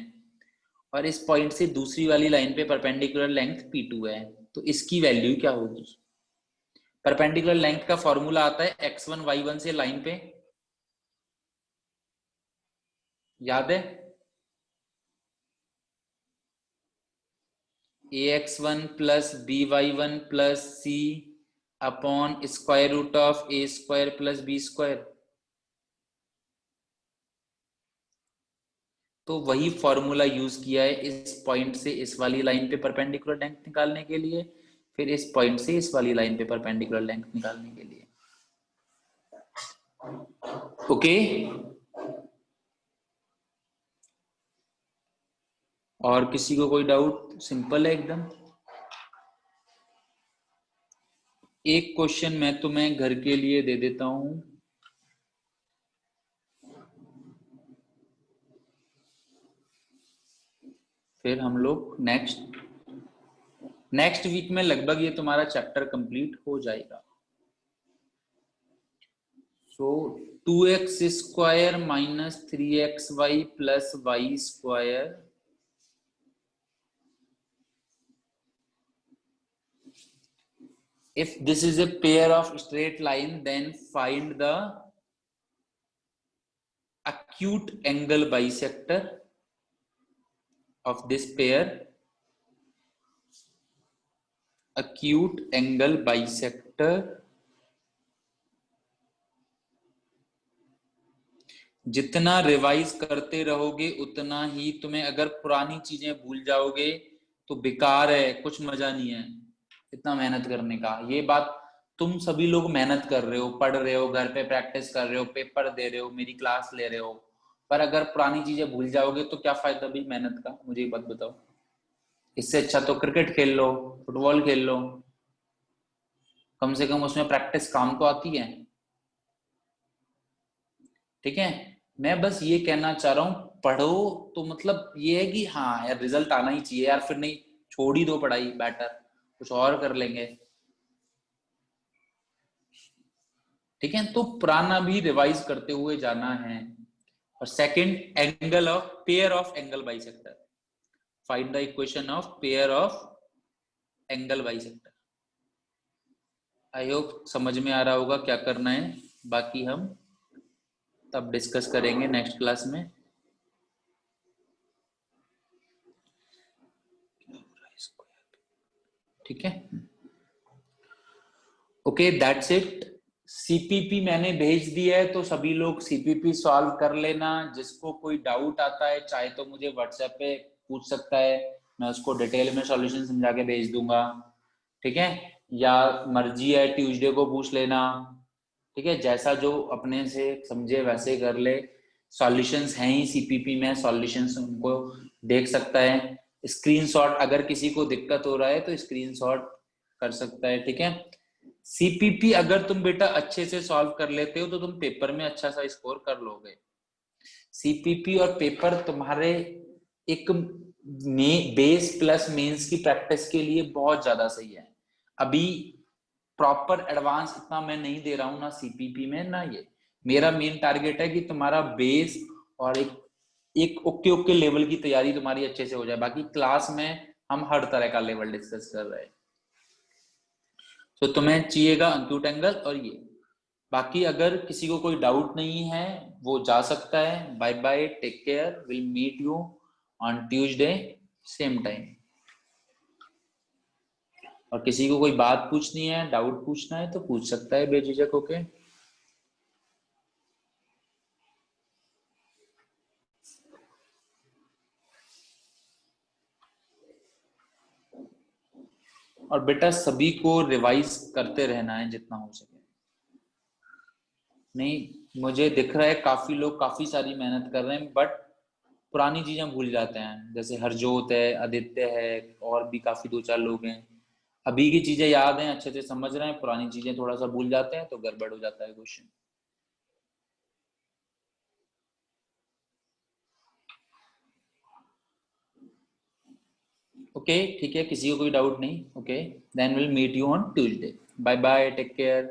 और इस पॉइंट से दूसरी वाली लाइन पे परपेंडिकुलर लेंथ P2 है, तो इसकी वैल्यू क्या होगी। परपेंडिकुलर लेंथ का फॉर्मूला आता है x1 y1 से लाइन पे, याद है, ax1 plus by1 plus c upon square root of a² plus b²। तो वही फॉर्मूला यूज किया है इस पॉइंट से इस वाली लाइन पे परपेंडिकुलर लेंथ निकालने के लिए, फिर इस पॉइंट से इस वाली लाइन पे परपेंडिकुलर लेंथ निकालने के लिए। ओके, और किसी को कोई डाउट, सिंपल है एकदम। एक क्वेश्चन मैं तुम्हें घर के लिए दे देता हूं, फिर हम लोग नेक्स्ट वीक में लगभग ये तुम्हारा चैप्टर कंप्लीट हो जाएगा। सो 2x² minus 3xy plus y², if this is a pair of straight line then find the acute angle bisector of this pair, acute angle bisector जितना रिवाइज करते रहोगे उतना ही तुम्हें, अगर पुरानी चीजें भूल जाओगे तो बेकार है, कुछ मजा नहीं है इतना मेहनत करने का। ये बात, तुम सभी लोग मेहनत कर रहे हो, पढ़ रहे हो, घर पे प्रैक्टिस कर रहे हो, पेपर दे रहे हो, मेरी क्लास ले रहे हो, पर अगर पुरानी चीजें भूल जाओगे तो क्या फायदा भी मेहनत का, मुझे एक बात बताओ। इससे अच्छा तो क्रिकेट खेल लो, फुटबॉल खेल लो, कम से कम उसमें प्रैक्टिस काम तो आती है। ठीक है, मैं बस ये कहना चाह रहा हूँ, पढ़ो तो मतलब ये है कि हाँ यार रिजल्ट आना ही चाहिए यार, फिर नहीं छोड़ ही दो पढ़ाई, बेटर कुछ और कर लेंगे। ठीक है, तो पुराना भी रिवाइज करते हुए जाना है। और second, angle of pair of angle bisector, find the equation of pair of angle bisector. I hope समझ में आ रहा होगा क्या करना है, बाकी हम तब डिस्कस करेंगे नेक्स्ट क्लास में। ठीक है, ओके दैट्स इट। सीपीपी मैंने भेज दिया है, तो सभी लोग सीपीपी सॉल्व कर लेना। जिसको कोई डाउट आता है चाहे तो मुझे व्हाट्सएप पे पूछ सकता है, मैं उसको डिटेल में सॉल्यूशन समझा के भेज दूंगा। ठीक है, या मर्जी है ट्यूसडे को पूछ लेना। ठीक है, जैसा जो अपने से समझे वैसे कर ले। सॉल्यूशंस हैं ही सीपीपी में, सॉल्यूशंस उनको देख सकता है। स्क्रीनशॉट अगर किसी को दिक्कत हो रहा है तो स्क्रीनशॉट कर सकता है। ठीक है, सीपीपी अगर तुम बेटा अच्छे से सॉल्व कर लेते हो तो तुम पेपर में अच्छा सा स्कोर कर लोगे। सीपीपी और पेपर तुम्हारे एक बेस प्लस मेंस की प्रैक्टिस के लिए बहुत ज्यादा सही है। अभी प्रॉपर एडवांस इतना मैं नहीं दे रहा हूं ना सीपीपी में ना ये, मेरा मेन टारगेट है कि तुम्हारा बेस और एक एक ओके ओके लेवल की तैयारी तुम्हारी अच्छे से हो जाए। बाकी क्लास में हम हर तरह का लेवल डिस्कस कर रहे हैं। तो तुम्हें चाहिएगा अक्यूट एंगल और ये। बाकी अगर किसी को कोई डाउट नहीं है वो जा सकता है। Bye bye, take care, will meet you on Tuesday same time. और किसी को कोई बात पूछनी है, डाउट पूछना है तो पूछ सकता है बेझिझक होके। और बेटा सभी को रिवाइज करते रहना है जितना हो सके। नहीं, मुझे दिख रहा है काफी लोग काफी सारी मेहनत कर रहे हैं बट पुरानी चीजें भूल जाते हैं। जैसे हरजोत है, आदित्य है, और भी काफी दो चार लोग हैं। अभी की चीजें याद हैं, अच्छे से समझ रहे हैं, पुरानी चीजें थोड़ा सा भूल जाते हैं तो गड़बड़ हो जाता है क्वेश्चन। ओके ठीक है, किसी को कोई डाउट नहीं। Okay, then will meet you on Tuesday. Bye bye, take care.